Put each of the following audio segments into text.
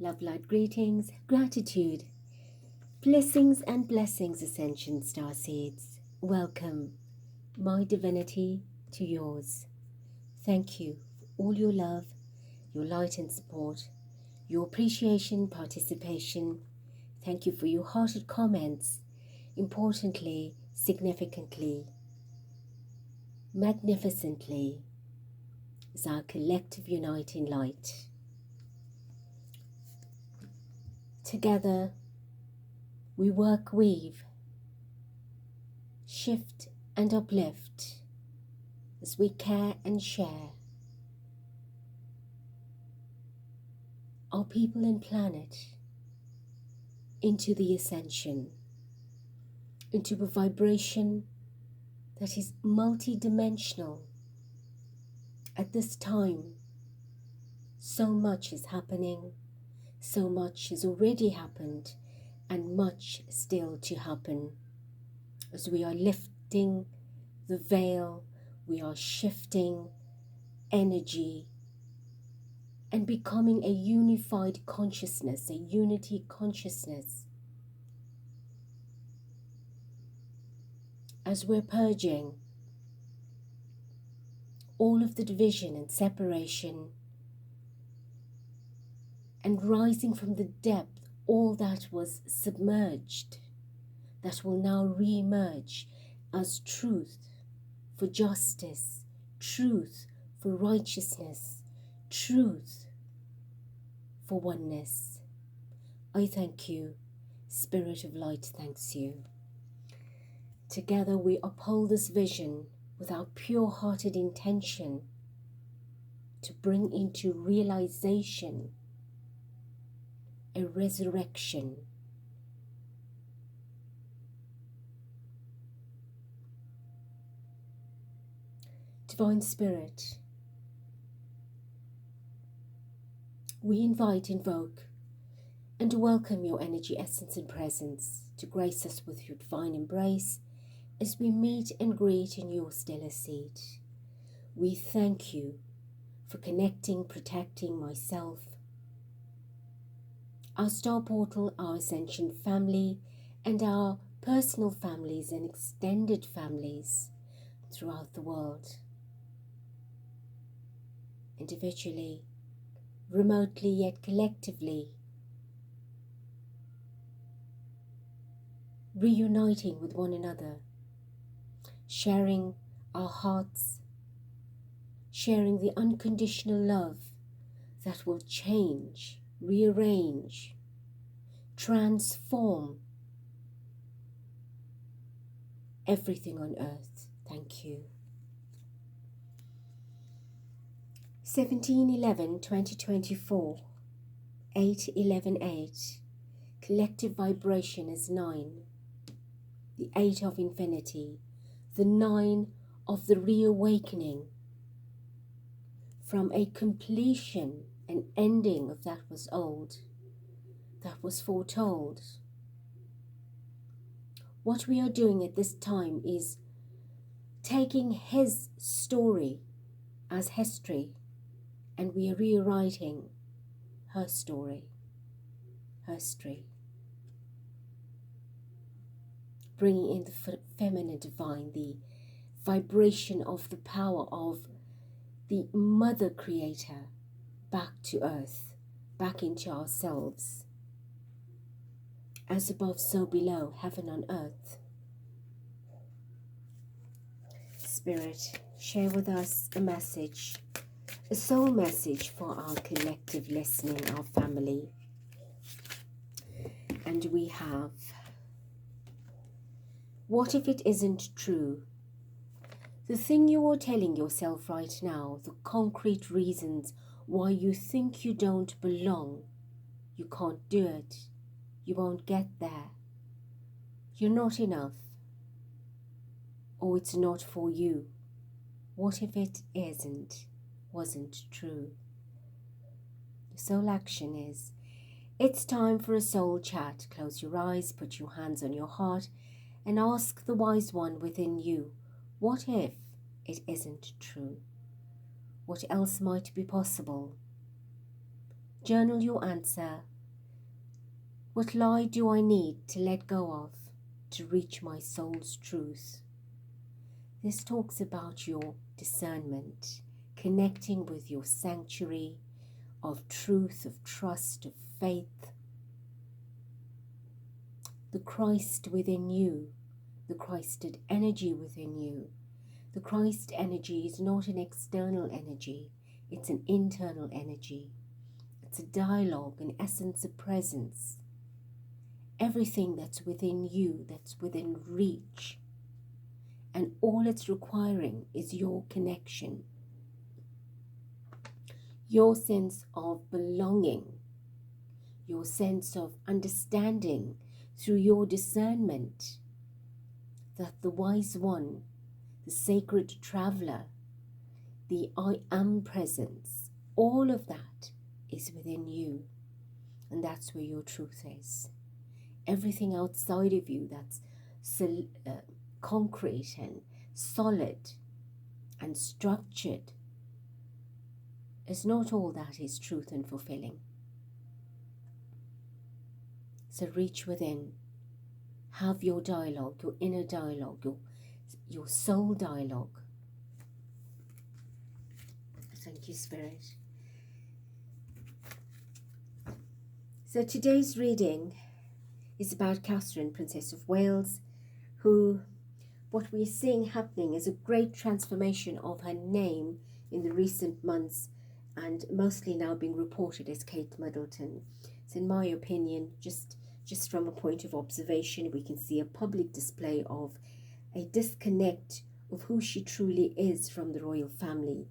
Love, light, greetings, gratitude, blessings and blessings, Ascension Starseeds. Welcome, my divinity, to yours. Thank you for all your love, your light and support, your appreciation, participation. Thank you for your hearted comments. Importantly, significantly, magnificently, is our collective uniting light. Together, we work, weave, shift and uplift as we care and share our people and planet into the ascension, into a vibration that is multi-dimensional. At this time, so much is happening, so much has already happened, and much still to happen. As we are lifting the veil, we are shifting energy and becoming a unified consciousness, a unity consciousness. As we're purging all of the division and separation and rising from the depth, all that was submerged, that will now re-emerge as truth for justice, truth for righteousness, truth for oneness. I thank you. Spirit of Light thanks you. Together we uphold this vision with our pure-hearted intention to bring into realization a resurrection. Divine Spirit, we invite, invoke, and welcome your energy, essence, and presence to grace us with your divine embrace as we meet and greet in your stellar seat. We thank you for connecting, protecting myself, our star portal, our Ascension family, and our personal families and extended families throughout the world. Individually, remotely, yet collectively, reuniting with one another, sharing our hearts, sharing the unconditional love that will change, rearrange, transform everything on earth. Thank you. 17/11/2024, 8/11/8. Collective vibration is 9. The 8 of infinity, the 9 of the reawakening from a completion, an ending of that was old, that was foretold. What we are doing at this time is taking his story as history, and we are rewriting her story, her history, bringing in the feminine divine, the vibration of the power of the mother creator back to earth, back into ourselves. As above, so below, heaven on earth. Spirit, share with us a message, a soul message for our collective listening, our family. And we have, what if it isn't true? The thing you are telling yourself right now, the concrete reasons why you think you don't belong, you can't do it, you won't get there, you're not enough, or it's not for you. What if it wasn't true? The soul action is, it's time for a soul chat. Close your eyes, put your hands on your heart, and ask the wise one within you, what if it isn't true? What else might be possible? Journal your answer, What lie do I need to let go of to reach my soul's truth? This talks about your discernment, connecting with your sanctuary of truth, of trust, of faith. The Christ within you, the Christed energy within you. The Christ energy is not an external energy, it's an internal energy. It's a dialogue, an essence of presence. Everything that's within you, that's within reach. And all it's requiring is your connection, your sense of belonging, your sense of understanding through your discernment that the wise one, the sacred traveler, the I am presence, all of that is within you. And that's where your truth is. Everything outside of you that's concrete and solid and structured is not all that is truth and fulfilling. So reach within, have your dialogue, your inner dialogue, your soul dialogue. Thank you, Spirit. So today's reading is about Catherine, Princess of Wales, who, what we're seeing happening is a great transformation of her name in the recent months, and mostly now being reported as Kate Middleton. So in my opinion, just from a point of observation, we can see a public display of a disconnect of who she truly is from the royal family,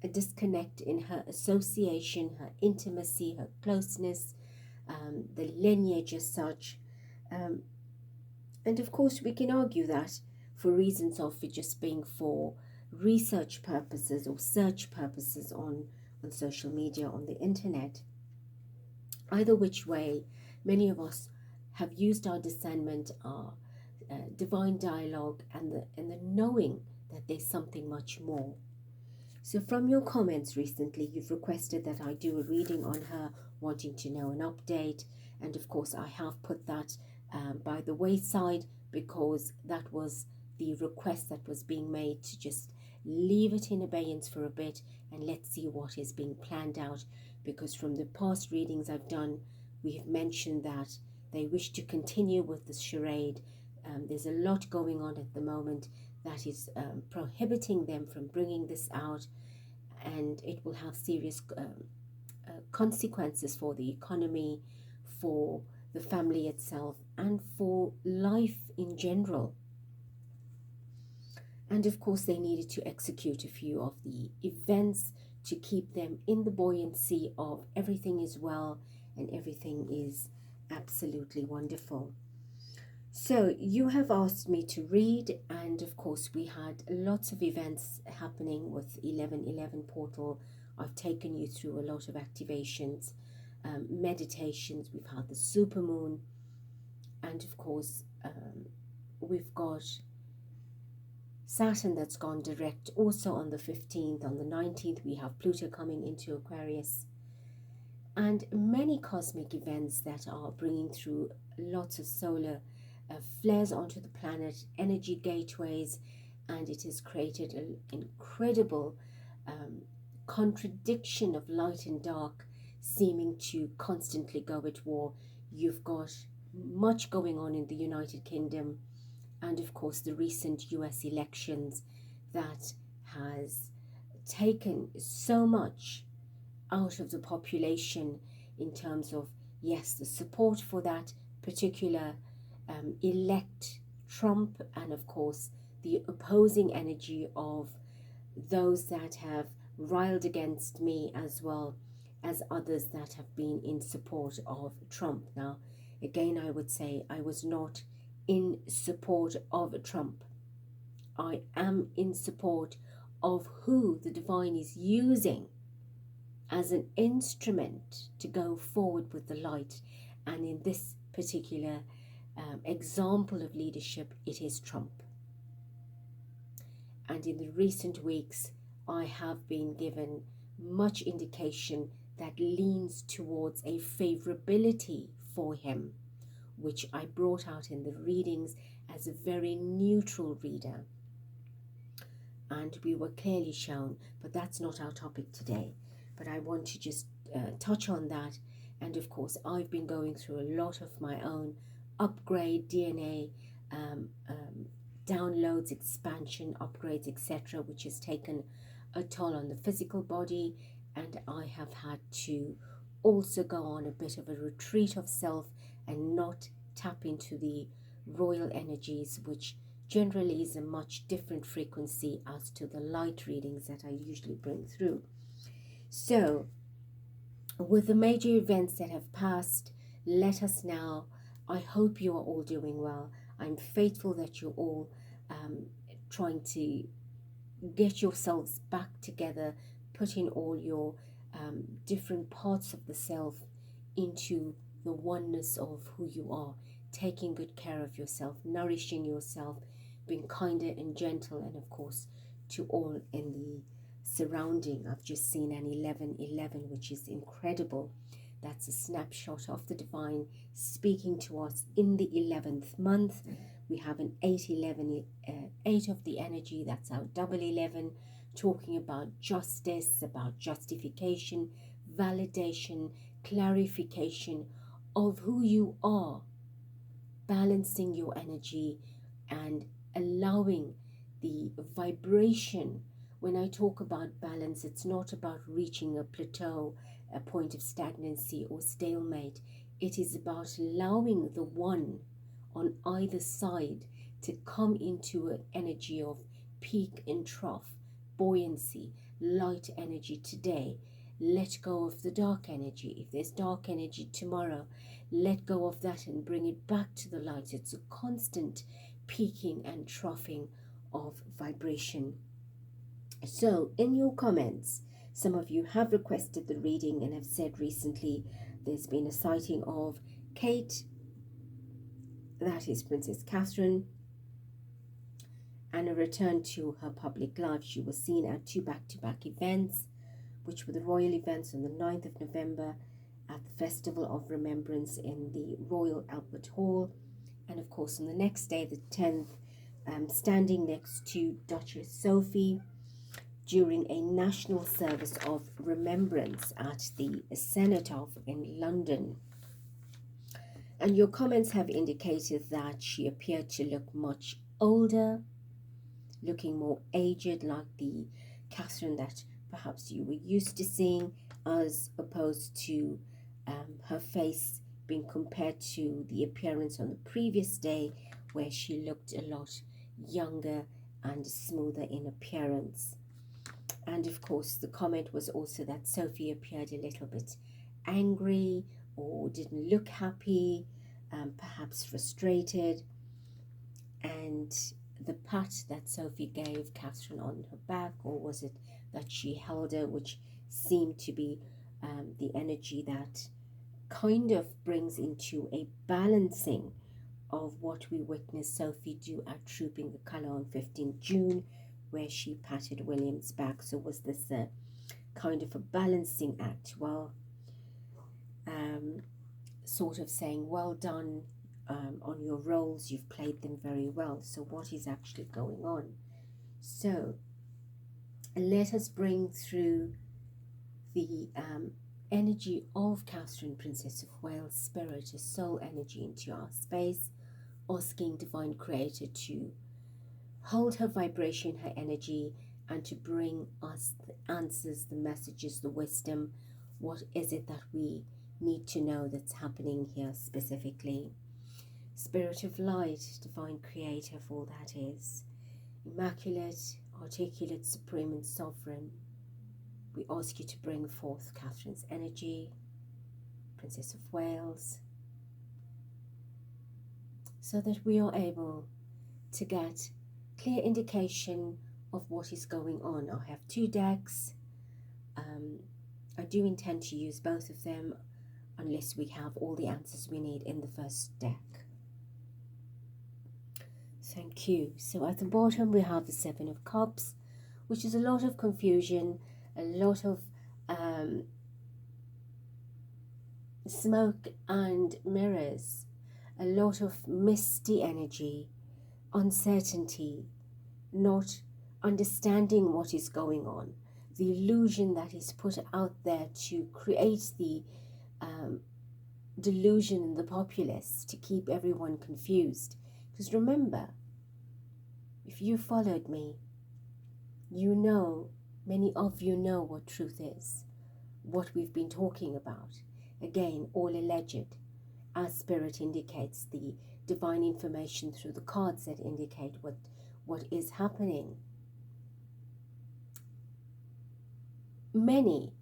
a disconnect in her association, her intimacy, her closeness, the lineage as such. And of course, we can argue that for reasons of it just being for research purposes or search purposes on social media, on the internet. Either which way, many of us have used our discernment, our divine dialogue, and the knowing that there's something much more. So from your comments recently, you've requested that I do a reading on her, wanting to know an update. And of course, I have put that by the wayside, because that was the request that was being made, to just leave it in abeyance for a bit and let's see what is being planned out. Because from the past readings I've done, we have mentioned that they wish to continue with the charade. There's a lot going on at the moment that is prohibiting them from bringing this out, and it will have serious consequences for the economy, for the family itself, and for life in general. And of course, they needed to execute a few of the events to keep them in the buoyancy of everything is well and everything is absolutely wonderful. So you have asked me to read, and of course we had lots of events happening with 1111 portal. I've taken you through a lot of activations, meditations. We've had the supermoon, and of course we've got Saturn that's gone direct also on the 15th. On the 19th we have Pluto coming into Aquarius, and many cosmic events that are bringing through lots of solar flares onto the planet, energy gateways, and it has created an incredible contradiction of light and dark, seeming to constantly go at war. You've got much going on in the United Kingdom, and of course the recent US elections that has taken so much out of the population in terms of, yes, the support for that particular elect Trump, and of course the opposing energy of those that have riled against me, as well as others that have been in support of Trump. Now again, I would say I was not in support of Trump. I am in support of who the divine is using as an instrument to go forward with the light. And in this particular example of leadership, it is Trump. And in the recent weeks, I have been given much indication that leans towards a favorability for him, which I brought out in the readings as a very neutral reader. And we were clearly shown, but that's not our topic today. But I want to just touch on that. And of course, I've been going through a lot of my own upgrade, DNA, downloads, expansion, upgrades, etc., which has taken a toll on the physical body. And I have had to also go on a bit of a retreat of self and not tap into the royal energies, which generally is a much different frequency as to the light readings that I usually bring through. So with the major events that have passed, let us now, I hope you are all doing well. I'm faithful that you're all trying to get yourselves back together, putting all your different parts of the self into the oneness of who you are, taking good care of yourself, nourishing yourself, being kinder and gentle, and of course to all in the surrounding. I've just seen an 1111, which is incredible. That's a snapshot of the divine speaking to us in the 11th month. We have an 811, 8 of the energy, that's our double 11, talking about justice, about justification, validation, clarification of who you are, balancing your energy and allowing the vibration. When I talk about balance, it's not about reaching a plateau, a point of stagnancy or stalemate. It is about allowing the one on either side to come into an energy of peak and trough, buoyancy, light energy today. Let go of the dark energy. If there's dark energy tomorrow, let go of that and bring it back to the light. It's a constant peaking and troughing of vibration. So in your comments, some of you have requested the reading and have said recently there's been a sighting of Kate, that is Princess Catherine, and a return to her public life. She was seen at 2 back-to-back events, which were the royal events on the 9th of November at the Festival of Remembrance in the Royal Albert Hall, and of course on the next day, the 10th, standing next to Duchess Sophie during a national service of remembrance at the Cenotaph in London. And your comments have indicated that she appeared to look much older, looking more aged, like the Catherine that perhaps you were used to seeing, as opposed to her face being compared to the appearance on the previous day, where she looked a lot younger and smoother in appearance. And of course, the comment was also that Sophie appeared a little bit angry or didn't look happy, perhaps frustrated. And the pat that Sophie gave Catherine on her back, or was it that she held her, which seemed to be the energy that kind of brings into a balancing of what we witnessed Sophie do at Trooping the Colour on 15th June, where she patted William's back. So was this a kind of a balancing act? Well, sort of saying, well done on your roles, you've played them very well. So what is actually going on? So let us bring through the energy of Catherine, Princess of Wales, spirit, a soul energy into our space, asking Divine Creator to hold her vibration, her energy, and to bring us the answers, the messages, the wisdom. What is it that we need to know that's happening here specifically? Spirit of light, Divine Creator, for all that is, Immaculate, Articulate, Supreme and Sovereign, we ask you to bring forth Catherine's energy, Princess of Wales, so that we are able to get clear indication of what is going on. I have 2 decks. I do intend to use both of them unless we have all the answers we need in the first deck. Thank you. So at the bottom we have the 7 of Cups, which is a lot of confusion, a lot of smoke and mirrors, a lot of misty energy, uncertainty, not understanding what is going on, the illusion that is put out there to create the delusion in the populace to keep everyone confused. Because remember, if you followed me, you know, many of you know what truth is, what we've been talking about. Again, all alleged, as Spirit indicates, the divine information through the cards that indicate what is happening. Many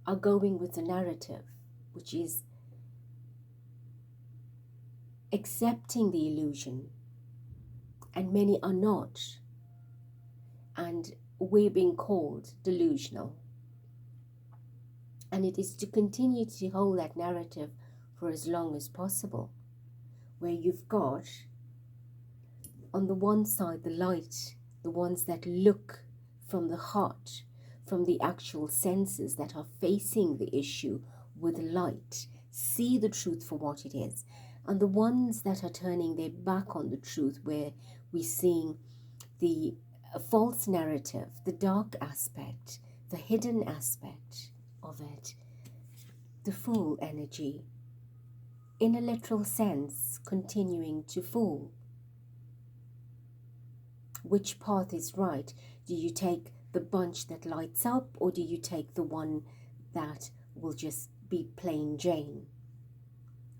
are going with the narrative, which is accepting the illusion, and many are not, and we're being called delusional. And it is to continue to hold that narrative for as long as possible, where you've got on the one side the light, the ones that look from the heart, from the actual senses, that are facing the issue with light, see the truth for what it is, and the ones that are turning their back on the truth, where we're seeing the false narrative, the dark aspect, the hidden aspect of it, the fool energy, in a literal sense, continuing to fool. Which path is right? Do you take the bunch that lights up, or do you take the one that will just be plain Jane?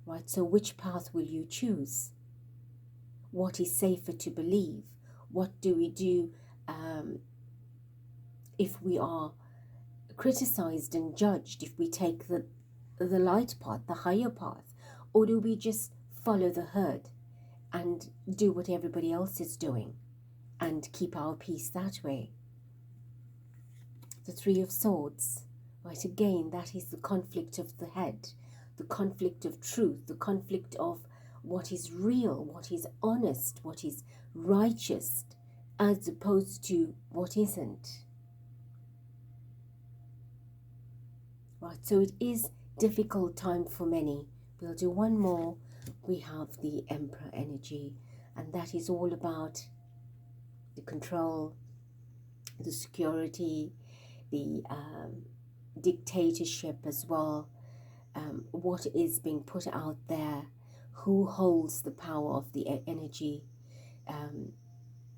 Right, so which path will you choose? What is safer to believe? What do we do if we are criticized and judged, if we take the light path, the higher path? Or do we just follow the herd and do what everybody else is doing and keep our peace that way? The Three of Swords, right, again, that is the conflict of the head, the conflict of truth, the conflict of what is real, what is honest, what is righteous, as opposed to what isn't. Right, so it is difficult time for many. We'll do one more. We have the Emperor energy, and that is all about the control, the security, the dictatorship as well. What is being put out there, who holds the power of the energy.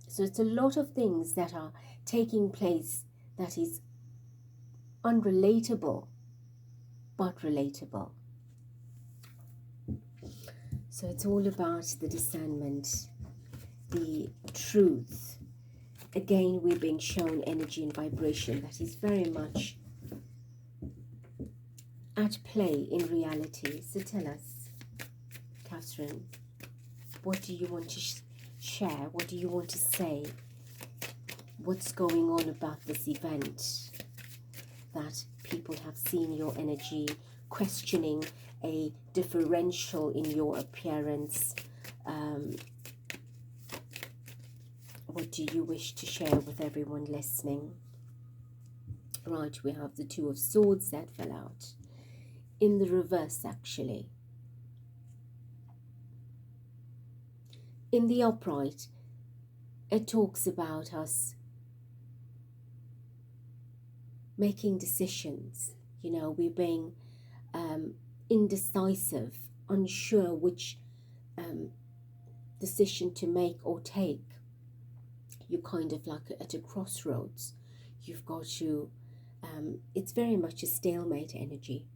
So it's a lot of things that are taking place that is unrelatable, but relatable. So it's all about the discernment, the truth. Again, we're being shown energy and vibration that is very much at play in reality. So tell us, Catherine, what do you want to share? What do you want to say? What's going on about this event that people have seen your energy, questioning a differential in your appearance? What do you wish to share with everyone listening? Right, we have the Two of Swords that fell out. In the reverse, actually. In the upright, it talks about us making decisions. You know, we're being indecisive, unsure which decision to make or take. You're kind of like at a crossroads. You've got to, it's very much a stalemate energy.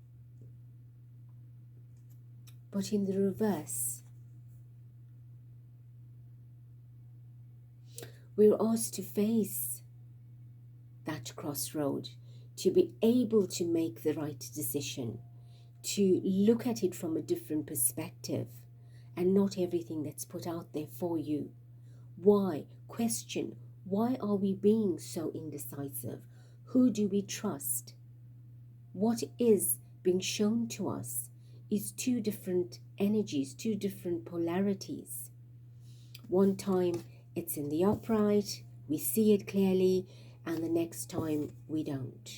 But in the reverse, we're asked to face that crossroad, to be able to make the right decision, to look at it from a different perspective, and not everything that's put out there for you. Why? Question, why are we being so indecisive? Who do we trust? What is being shown to us is two different energies, two different polarities. One time it's in the upright, we see it clearly, and the next time we don't.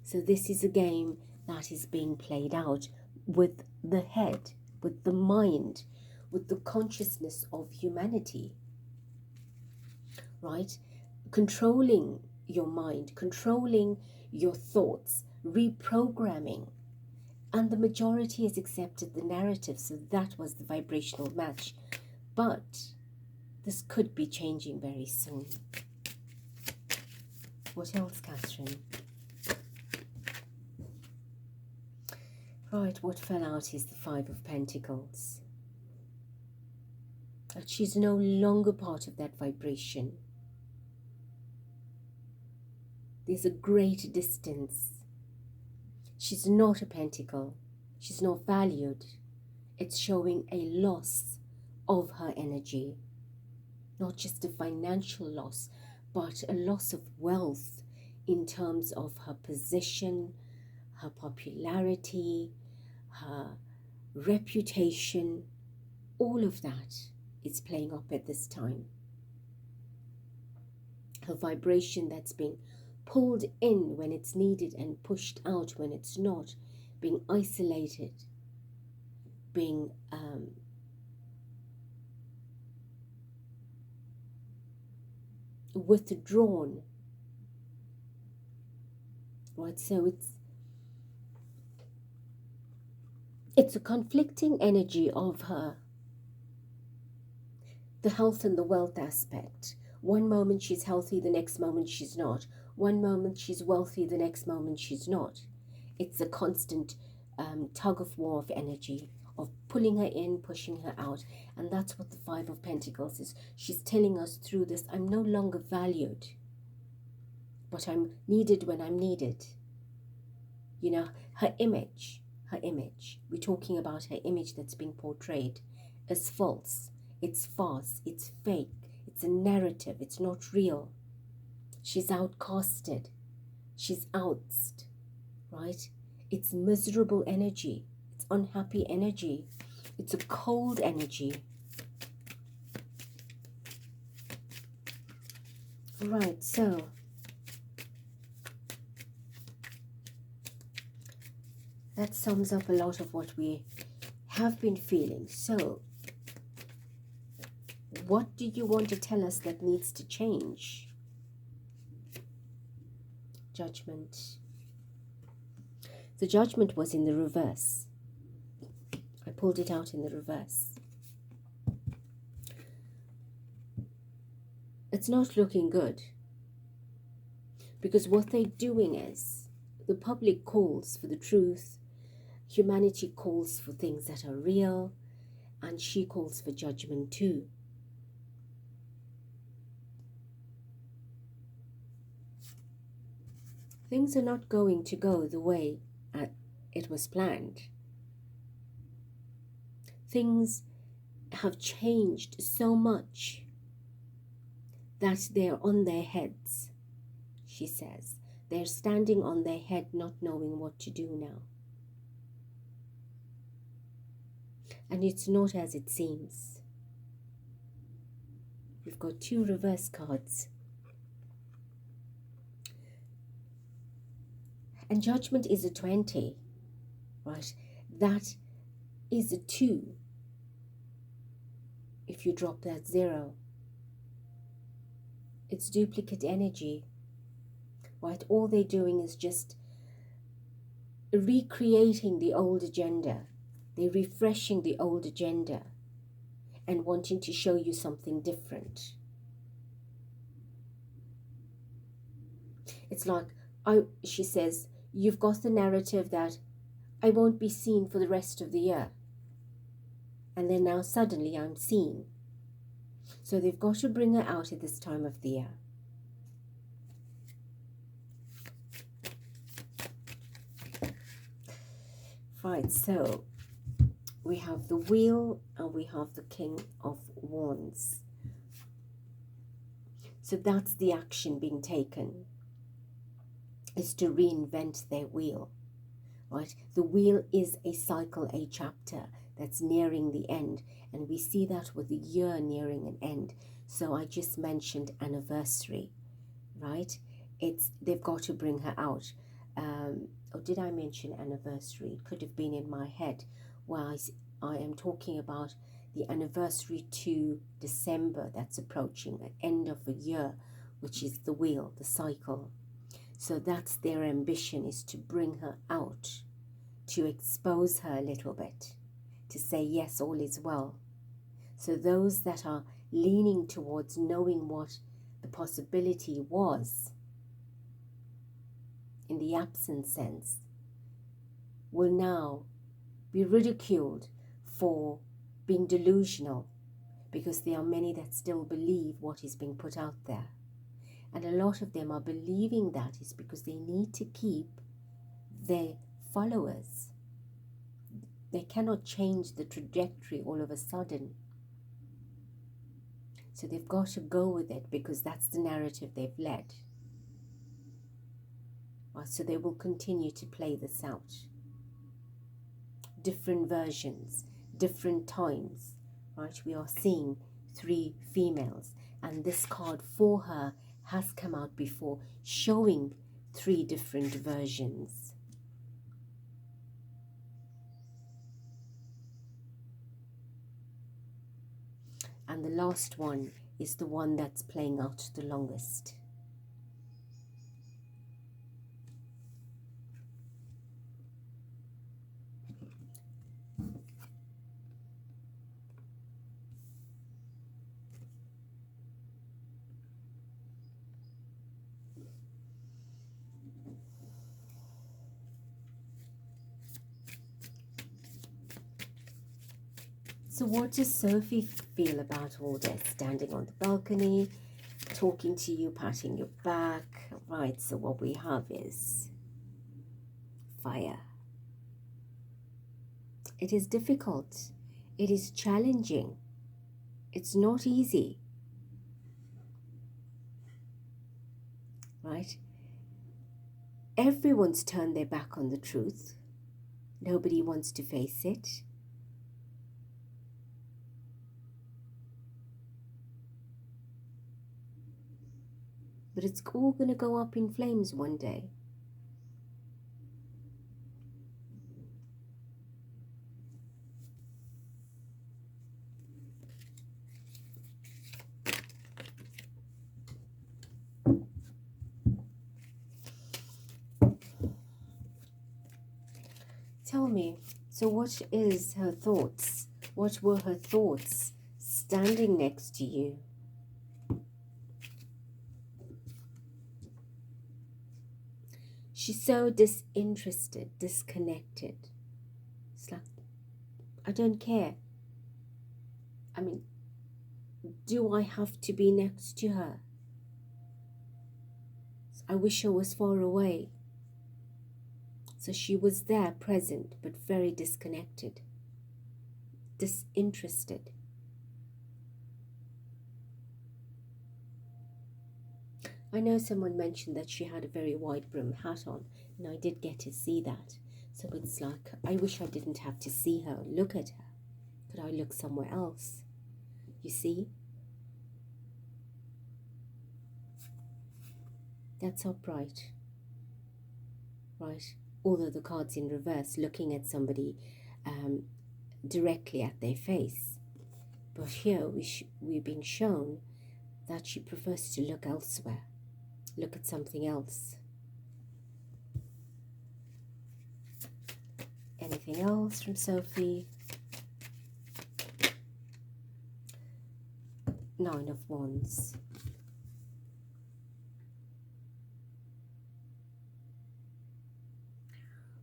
So this is a game that is being played out with the head, with the mind, with the consciousness of humanity, right? Controlling your mind, controlling your thoughts, reprogramming. And the majority has accepted the narrative, so that was the vibrational match. But this could be changing very soon. What else, Catherine? Right, what fell out is the Five of Pentacles. That she's no longer part of that vibration. There's a great distance. She's not a pentacle. She's not valued. It's showing a loss of her energy. Not just a financial loss, but a loss of wealth in terms of her position, her popularity, her reputation. All of that is playing up at this time. Her vibration that's being pulled in when it's needed and pushed out when it's not, being isolated, being withdrawn, right? So it's a conflicting energy of her, the health and the wealth aspect. One moment she's healthy, the next moment she's not. One moment she's wealthy, the next moment she's not. It's a constant tug of war of energy, of pulling her in, pushing her out. And that's what the Five of Pentacles is. She's telling us through this, I'm no longer valued, but I'm needed when I'm needed. You know, her image, we're talking about her image that's being portrayed as false. It's false, it's fake, it's a narrative, it's not real. She's outcasted, she's outsed, right? It's miserable energy, it's unhappy energy, it's a cold energy. Right, so that sums up a lot of what we have been feeling. So what do you want to tell us that needs to change? Judgment. The Judgment was in the reverse. I pulled it out in the reverse. It's not looking good. Because what they're doing is, the public calls for the truth, humanity calls for things that are real, and she calls for judgment too. Things are not going to go the way it was planned. Things have changed so much that they're on their heads, she says. They're standing on their head, not knowing what to do now. And it's not as it seems. We've got two reverse cards. And Judgment is a 20, right? That is a 2. If you drop that 0, it's duplicate energy, right? All they're doing is just recreating the old agenda. They're refreshing the old agenda and wanting to show you something different. It's like, she says, you've got the narrative that I won't be seen for the rest of the year. And then now suddenly I'm seen. So they've got to bring her out at this time of the year. Right, so we have the Wheel and we have the King of Wands. So that's the action being taken, is to reinvent their wheel, right? The wheel is a cycle, a chapter that's nearing the end, and we see that with the year nearing an end. So I just mentioned anniversary, right? They've got to bring her out. or did I mention anniversary? It could have been in my head, while I am talking about the anniversary to December that's approaching, the end of a year, which is the wheel, the cycle. So that's their ambition, is to bring her out, to expose her a little bit, to say, yes, all is well. So those that are leaning towards knowing what the possibility was, in the absent sense, will now be ridiculed for being delusional, because there are many that still believe what is being put out there. And a lot of them are believing that is because they need to keep their followers. They cannot change the trajectory all of a sudden. So they've got to go with it because that's the narrative they've led. Right, so they will continue to play this out. Different versions, different times. Right, we are seeing 3 females, and this card for her has come out before, showing 3 different versions. And the last one is the one that's playing out the longest. So what does Sophie feel about all this? Standing on the balcony, talking to you, patting your back. Right, so what we have is fire. It is difficult. It is challenging. It's not easy. Right? Everyone's turned their back on the truth. Nobody wants to face it. But it's all going to go up in flames one day. Tell me, so what is her thoughts? What were her thoughts standing next to you? She's so disinterested, disconnected. It's like, I don't care. I mean, do I have to be next to her? I wish I was far away. So she was there, present, but very disconnected, disinterested. I know someone mentioned that she had a very wide brim hat on, and I did get to see that. So it's like, I wish I didn't have to see her, look at her. Could I look somewhere else? You see? That's upright. Right? Although the card's in reverse, looking at somebody directly at their face. But here we're being shown that she prefers to look elsewhere. Look at something else. Anything else from Sophie? 9 of Wands.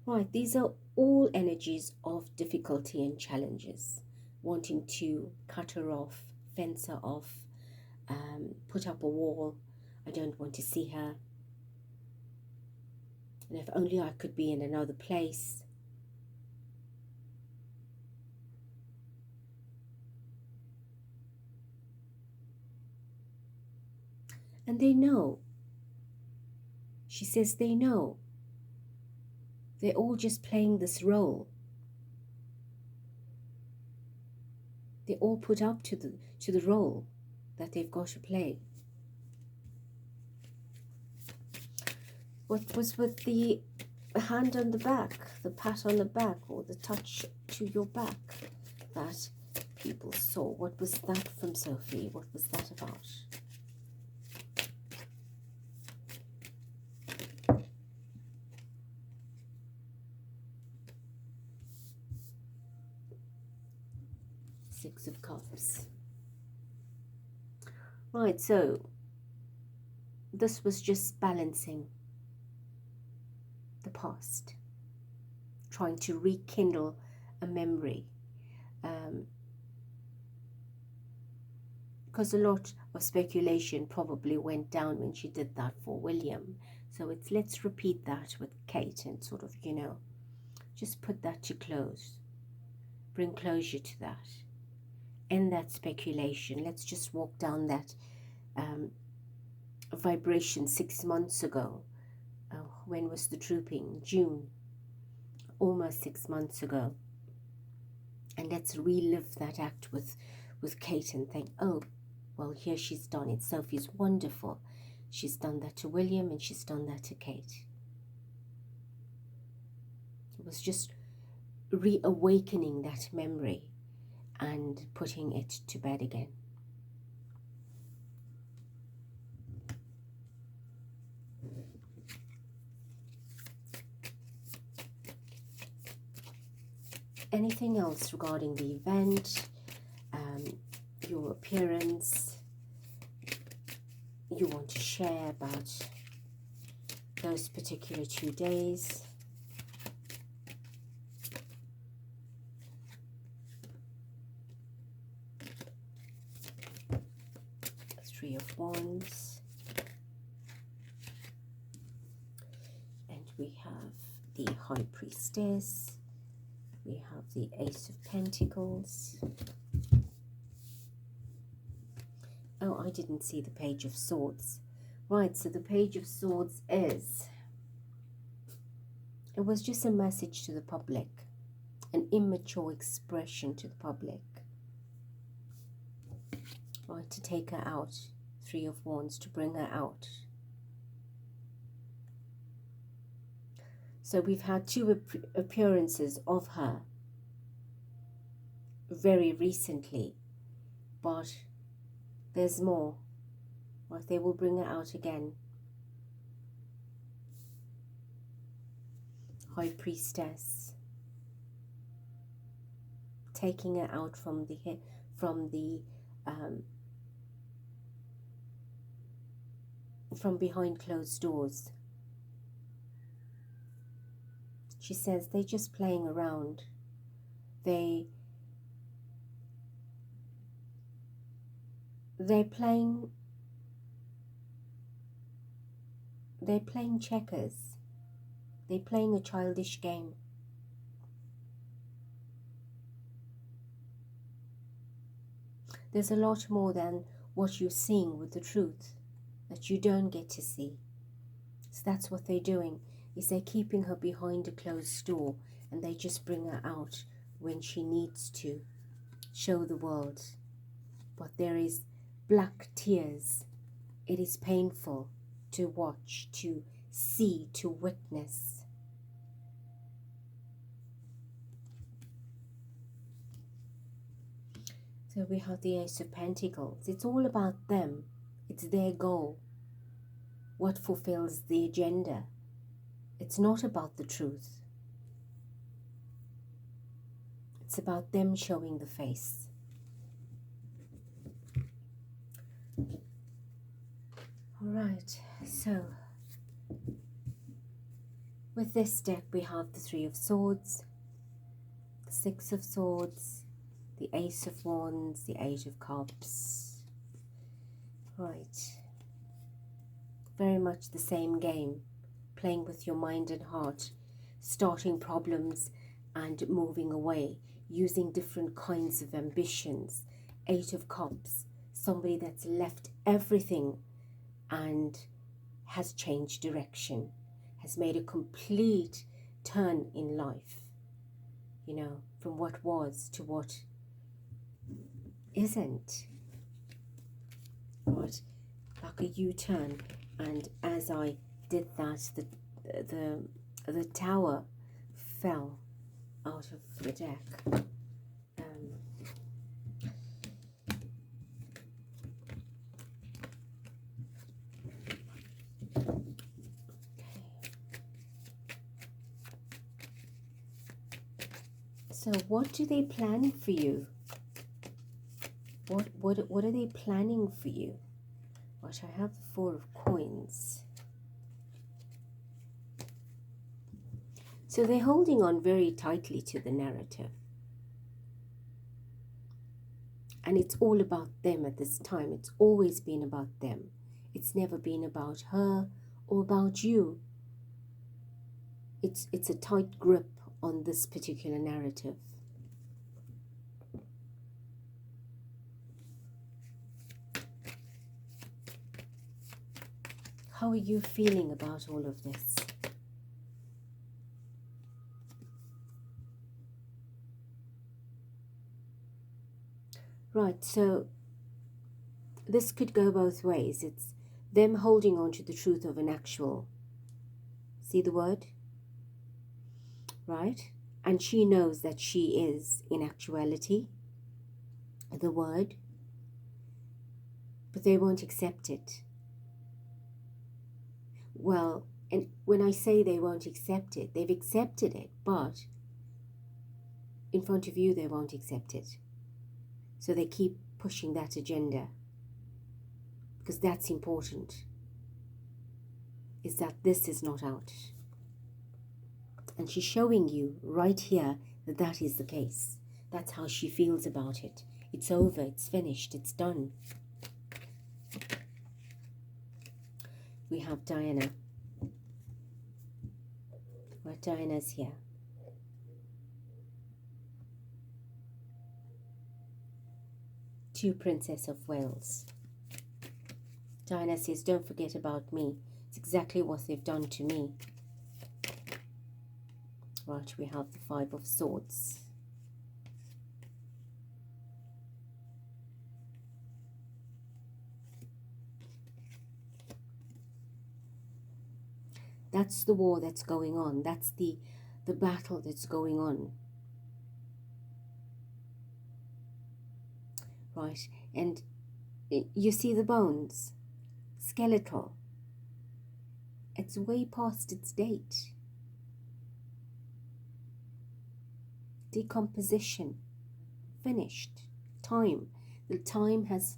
Right, these are all energies of difficulty and challenges. Wanting to cut her off, fence her off, put up a wall. I don't want to see her. And if only I could be in another place. And they know. She says they know. They're all just playing this role. They're all put up to the role that they've got to play. What was with the a hand on the back, the pat on the back, or the touch to your back that people saw. What was that from Sophie? What was that about? Six of Cups. Right, so this was just balancing the past, trying to rekindle a memory, because a lot of speculation probably went down when she did that for William. So it's, let's repeat that with Kate and sort of, you know, just put that to close, bring closure to that, end that speculation. Let's just walk down that vibration 6 months ago. When was the trooping? June, almost 6 months ago. And let's relive that act with Kate and think, oh, well, here she's done it. Sophie's wonderful. She's done that to William and she's done that to Kate. It was just reawakening that memory and putting it to bed again. Anything else regarding the event, your appearance, you want to share about those particular 2 days? Three of Wands. And we have the High Priestess. We have the Ace of Pentacles. Oh, I didn't see the Page of Swords. Right, so the Page of Swords is, it was just a message to the public, an immature expression to the public. Right, to take her out. Three of Wands, to bring her out. So we've had 2 appearances of her very recently, but there's more. Right, they will bring her out again. High Priestess, taking her out from behind closed doors. She says they're just playing around. They're playing checkers. They're playing a childish game. There's a lot more than what you're seeing with the truth that you don't get to see. So that's what they're doing, is they're keeping her behind a closed door, and they just bring her out when she needs to show the world. But there is black tears. It is painful to watch, to see, to witness. So we have the Ace of Pentacles. It's all about them. It's their goal. What fulfills the agenda. It's not about the truth. It's about them showing the face. All right, so with this deck we have the Three of Swords, the Six of Swords, the Ace of Wands, the Eight of Cups. Right, very much the same game, playing with your mind and heart, starting problems and moving away, using different kinds of ambitions. Eight of Cups, somebody that's left everything and has changed direction, has made a complete turn in life, you know, from what was to what isn't. Right, like a U-turn. And as I did that, the the Tower fell out of the deck. So what do they plan for you? What are they planning for you? Right, I have the Four of Coins. So they're holding on very tightly to the narrative. And it's all about them at this time. It's always been about them. It's never been about her or about you. It's a tight grip on this particular narrative. How are you feeling about all of this? Right, so this could go both ways. It's them holding on to the truth of an actual. See the word? Right? And she knows that she is, in actuality, the word. But they won't accept it. Well, and when I say they won't accept it, they've accepted it, but in front of you they won't accept it. So they keep pushing that agenda, because that's important, is that this is not out. And she's showing you right here that that is the case. That's how she feels about it. It's over, it's finished, it's done. We have Diana. Right, Diana's here. Two, Princess of Wales. Diana says, don't forget about me. It's exactly what they've done to me. Right, we have the Five of Swords. That's the war that's going on. That's the battle that's going on. Right, and you see the bones, skeletal. It's way past its date. Decomposition, finished. Time, the time has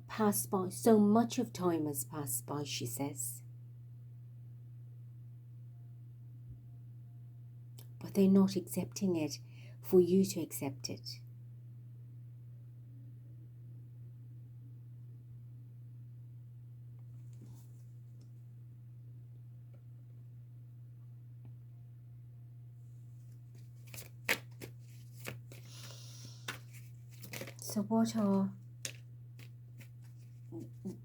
passed by. So much of time has passed by, she says. But they're not accepting it for you to accept it. So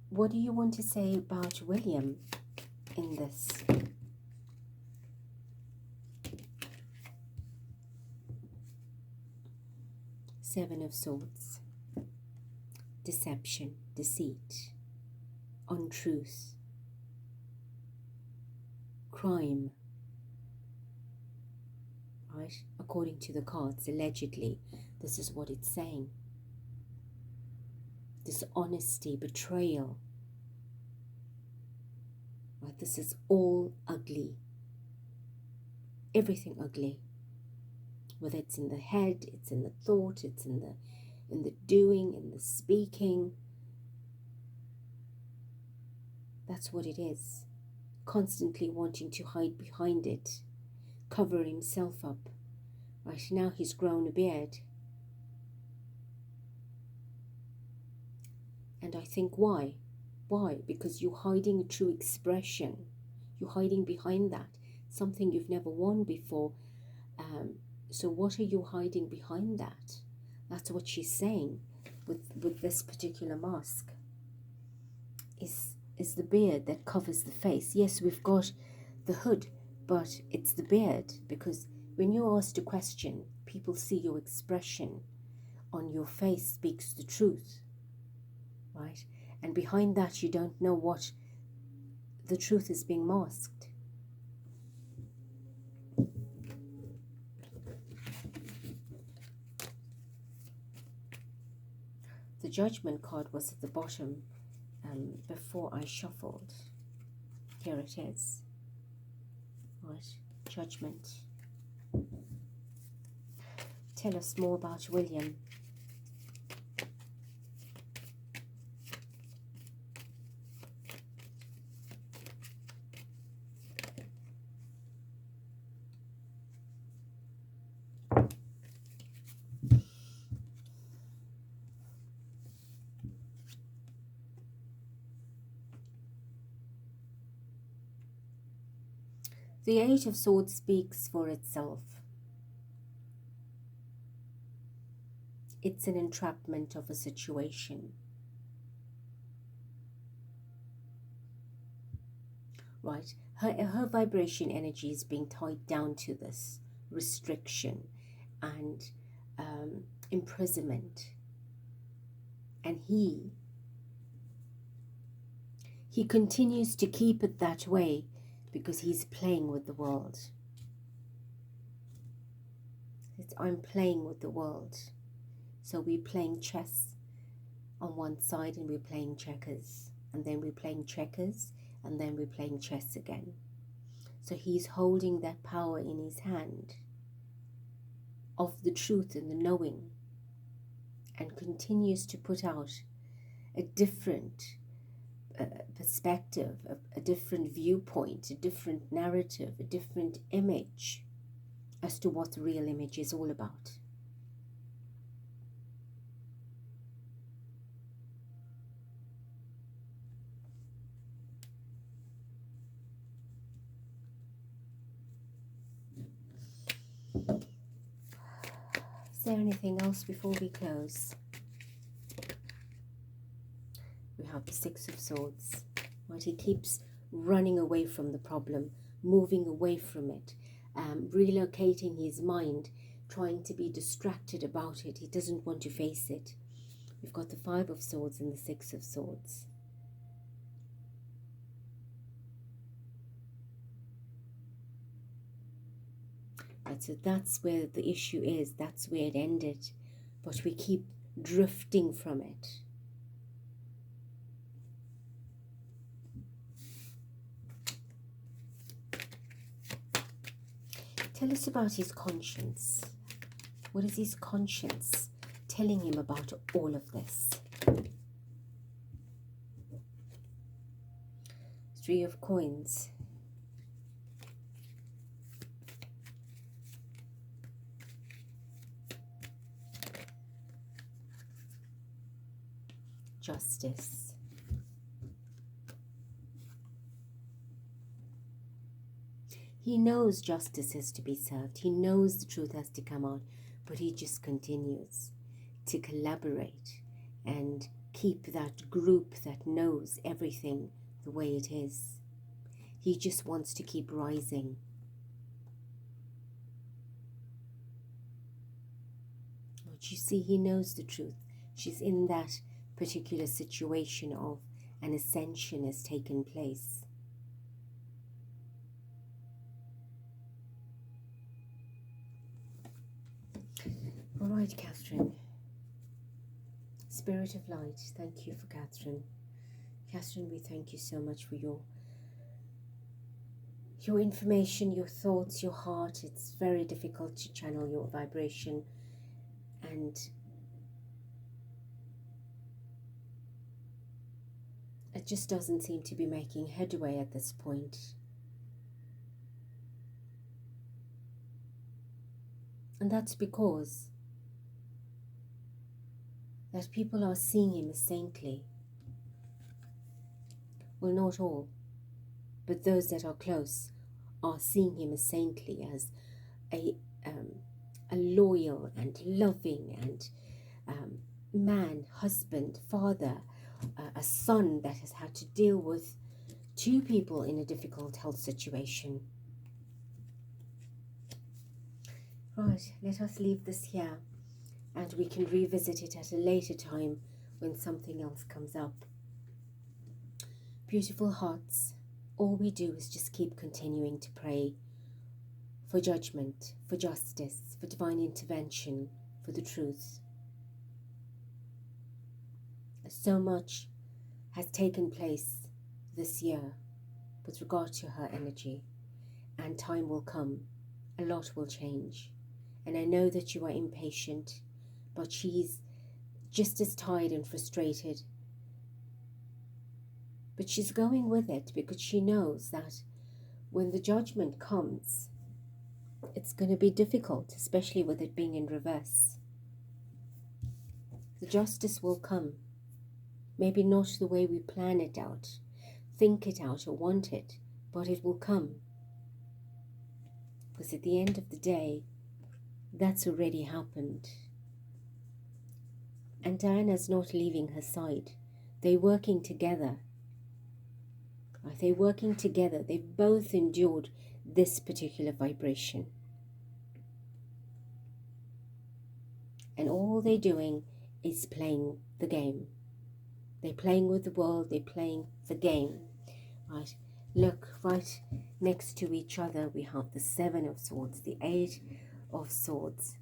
what do you want to say about William in this? Seven of Swords. Deception, deceit, untruth, crime. Right? According to the cards, allegedly, this is what it's saying. Dishonesty, betrayal. Right? This is all ugly. Everything ugly. Whether it's in the head, it's in the thought, it's in the doing, in the speaking. That's what it is. Constantly wanting to hide behind it, cover himself up. Right now he's grown a beard. And I think why? Why? Because you're hiding a true expression. You're hiding behind that. Something you've never worn before. So what are you hiding behind that? That's what she's saying with this particular mask. Is the beard that covers the face. Yes, we've got the hood, but it's the beard, because when you're asked a question, people see your expression on your face speaks the truth, right? And behind that, you don't know what the truth is being masked. The Judgment card was at the bottom before I shuffled. Here it is. Right, Judgment. Tell us more about William. The Eight of Swords speaks for itself. It's an entrapment of a situation. Right, her vibration energy is being tied down to this restriction and imprisonment. And he continues to keep it that way because he's playing with the world. I'm playing with the world. So we're playing chess on one side and we're playing checkers. And then we're playing checkers and then we're playing chess again. So he's holding that power in his hand of the truth and the knowing, and continues to put out a different perspective, a different viewpoint, a different narrative, a different image as to what the real image is all about. Is there anything else before we close? We have the Six of Swords. Right? He keeps running away from the problem, moving away from it, relocating his mind, trying to be distracted about it. He doesn't want to face it. We've got the Five of Swords and the Six of Swords. Right, so that's where the issue is. That's where it ended. But we keep drifting from it. Tell us about his conscience. What is his conscience telling him about all of this? Three of Coins. Justice. He knows justice is to be served. He knows the truth has to come out, but he just continues to collaborate and keep that group that knows everything the way it is. He just wants to keep rising. But you see, he knows the truth. She's in that particular situation of an ascension has taken place. All right, Catherine. Spirit of Light, thank you for Catherine. Catherine, we thank you so much for your information, your thoughts, your heart. It's very difficult to channel your vibration, and it just doesn't seem to be making headway at this point. And that's because that people are seeing him as saintly. Well, not all, but those that are close are seeing him as saintly, as a loyal and loving and man, husband, father, a son that has had to deal with two people in a difficult health situation. Right, let us leave this here, and we can revisit it at a later time when something else comes up. Beautiful hearts, all we do is just keep continuing to pray for judgment, for justice, for divine intervention, for the truth. So much has taken place this year with regard to her energy, and time will come. A lot will change. And I know that you are impatient, but she's just as tired and frustrated. But she's going with it because she knows that when the judgment comes, it's going to be difficult, especially with it being in reverse. The justice will come. Maybe not the way we plan it out, think it out, or want it, but it will come. Because at the end of the day, that's already happened. And Diana's not leaving her side. They're working together. They're working together. They've both endured this particular vibration. And all they're doing is playing the game. They're playing with the world. They're playing the game. Right? Look, right next to each other, we have the Seven of Swords, the Eight of Swords,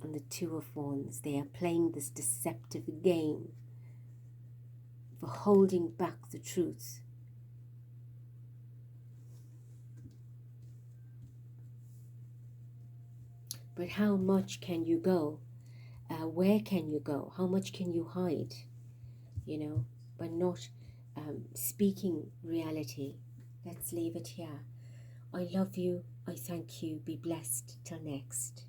and the Two of Wands. They are playing this deceptive game for holding back the truth. But how much can you go? Where can you go? How much can you hide? You know, by not speaking reality. Let's leave it here. I love you. I thank you. Be blessed. Till next.